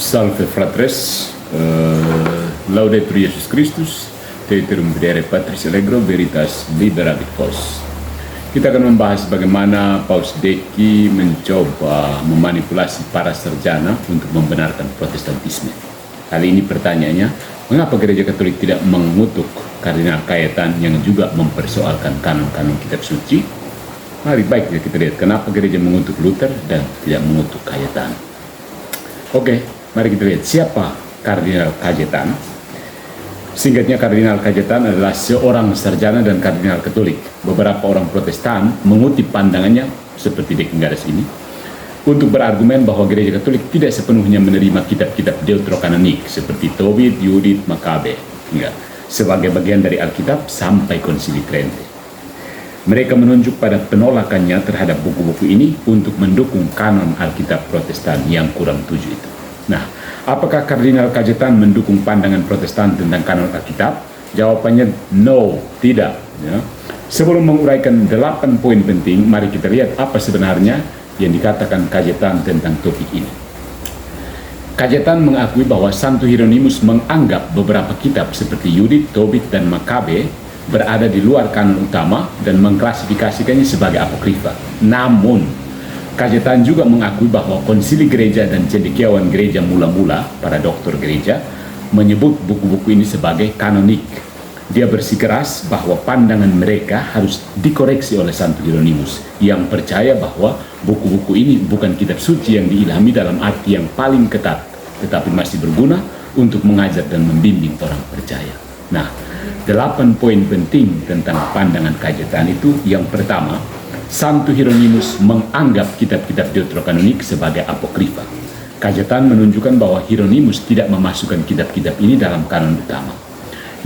Salve fratres, Laudetur Yesus Kristus, Teterum Videre Patris Allegro Veritas Liberabit Vos. Kita akan membahas bagaimana Paus Deki mencoba memanipulasi para sarjana untuk membenarkan Protestantisme. Kali ini pertanyaannya, mengapa Gereja Katolik tidak mengutuk Kardinal Cajetan yang juga mempersoalkan kanon-kanon kitab suci? Mari baik kita lihat kenapa gereja mengutuk Luther dan tidak mengutuk Cajetan. Oke, mari kita lihat siapa Kardinal Cajetan. Singkatnya, Kardinal Cajetan adalah seorang sarjana dan kardinal Katolik. Beberapa orang Protestan mengutip pandangannya seperti di garis ini untuk berargumen bahwa Gereja Katolik tidak sepenuhnya menerima kitab-kitab deuterokanonik seperti Tobit, Yudit, Makabe sebagai bagian dari Alkitab sampai Konsili Trente. Mereka menunjuk pada penolakannya terhadap buku-buku ini untuk mendukung kanon Alkitab Protestan yang kurang tujuh itu. Nah, apakah Kardinal Cajetan mendukung pandangan Protestan tentang kanon Alkitab? Jawabannya no, tidak. Ya. Sebelum menguraikan 8 poin penting, mari kita lihat apa sebenarnya yang dikatakan Cajetan tentang topik ini. Cajetan mengakui bahwa Santo Hieronymus menganggap beberapa kitab seperti Yudit, Tobit, dan Makabe berada di luar kanon utama dan mengklasifikasikannya sebagai apokrifa. Namun, Cajetan juga mengakui bahwa konsili gereja dan cendekiawan gereja mula-mula, para doktor gereja, menyebut buku-buku ini sebagai kanonik. Dia bersikeras bahwa pandangan mereka harus dikoreksi oleh Santo Hieronymus yang percaya bahwa buku-buku ini bukan kitab suci yang diilhami dalam arti yang paling ketat, tetapi masih berguna untuk mengajar dan membimbing orang percaya. Nah, 8 poin penting tentang pandangan Cajetan itu. Yang pertama, Santo Hieronymus menganggap kitab-kitab deuterokanonik sebagai apokrifa. Cajetan menunjukkan bahwa Hieronymus tidak memasukkan kitab-kitab ini dalam kanon utama.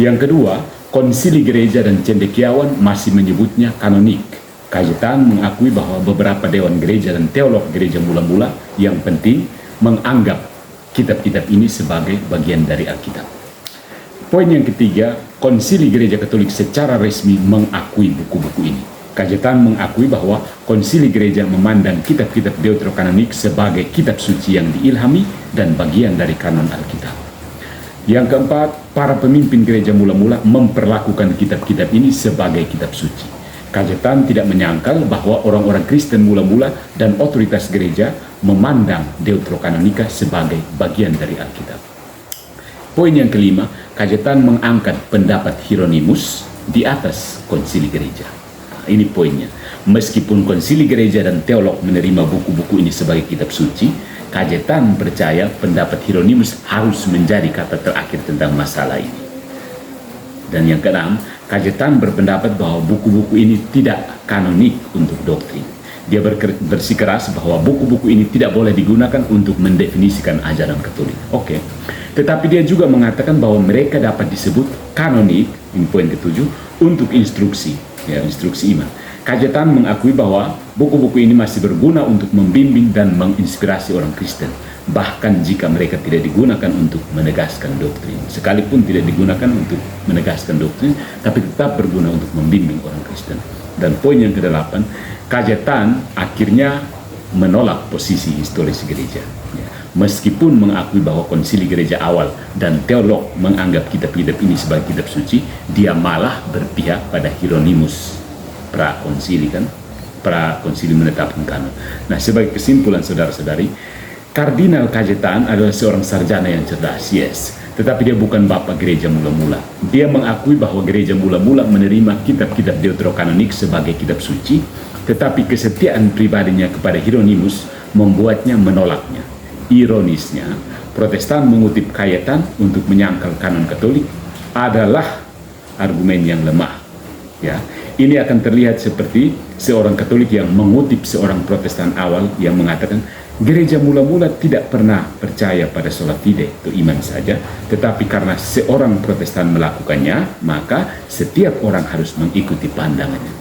Yang kedua, konsili gereja dan cendekiawan masih menyebutnya kanonik. Cajetan mengakui bahwa beberapa dewan gereja dan teolog gereja mula-mula yang penting menganggap kitab-kitab ini sebagai bagian dari Alkitab. Poin yang ketiga, konsili gereja Katolik secara resmi mengakui buku-buku ini. Cajetan mengakui bahwa konsili gereja memandang kitab-kitab deuterokanonik sebagai kitab suci yang diilhami dan bagian dari kanon Alkitab. Yang keempat, para pemimpin gereja mula-mula memperlakukan kitab-kitab ini sebagai kitab suci. Cajetan tidak menyangkal bahwa orang-orang Kristen mula-mula dan otoritas gereja memandang deuterokanonika sebagai bagian dari Alkitab. Poin yang kelima, Cajetan mengangkat pendapat Hieronymus di atas konsili gereja. Nah, ini poinnya. Meskipun konsili gereja dan teolog menerima buku-buku ini sebagai kitab suci, Cajetan percaya pendapat Hieronymus harus menjadi kata terakhir tentang masalah ini. Dan yang keenam, Cajetan berpendapat bahwa buku-buku ini tidak kanonik untuk doktrin. Dia bersikeras bahwa buku-buku ini tidak boleh digunakan untuk mendefinisikan ajaran Katolik. Oke. Tetapi dia juga mengatakan bahwa mereka dapat disebut kanonik, ini poin ketujuh, untuk instruksi iman. Cajetan mengakui bahwa buku-buku ini masih berguna untuk membimbing dan menginspirasi orang Kristen, bahkan jika mereka tidak digunakan untuk menegaskan doktrin. Sekalipun tidak digunakan untuk menegaskan doktrin, tapi tetap berguna untuk membimbing orang Kristen. Dan poin yang kedelapan, Cajetan akhirnya menolak posisi historis gereja. Meskipun mengakui bahwa konsili gereja awal dan teolog menganggap kitab-kitab ini sebagai kitab suci, dia malah berpihak pada Hieronymus pra-konsili menetapkan kanon. Nah, sebagai kesimpulan saudara-saudari, Kardinal Cajetan adalah seorang sarjana yang cerdas, yes, tetapi dia bukan bapak gereja mula-mula. Dia mengakui bahwa gereja mula-mula menerima kitab-kitab deuterokanonik sebagai kitab suci, tetapi kesetiaan pribadinya kepada Hieronymus membuatnya menolaknya. Ironisnya, Protestan mengutip Cajetan untuk menyangkal kanon Katolik adalah argumen yang lemah. Ya, ini akan terlihat seperti seorang Katolik yang mengutip seorang Protestan awal yang mengatakan gereja mula-mula tidak pernah percaya pada sola fide atau iman saja, tetapi karena seorang Protestan melakukannya, maka setiap orang harus mengikuti pandangannya.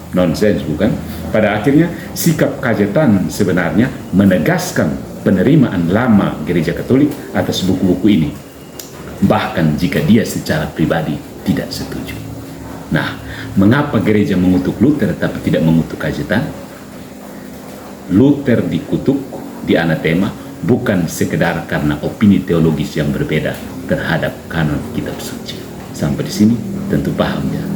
Nonsens, bukan? Pada akhirnya, sikap Cajetan sebenarnya menegaskan penerimaan lama gereja Katolik atas buku-buku ini, bahkan jika dia secara pribadi tidak setuju. Nah, mengapa gereja mengutuk Luther tapi tidak mengutuk Cajetan? Luther dikutuk, dianatema, bukan sekedar karena opini teologis yang berbeda terhadap kanon kitab suci. Sampai di sini tentu paham ya.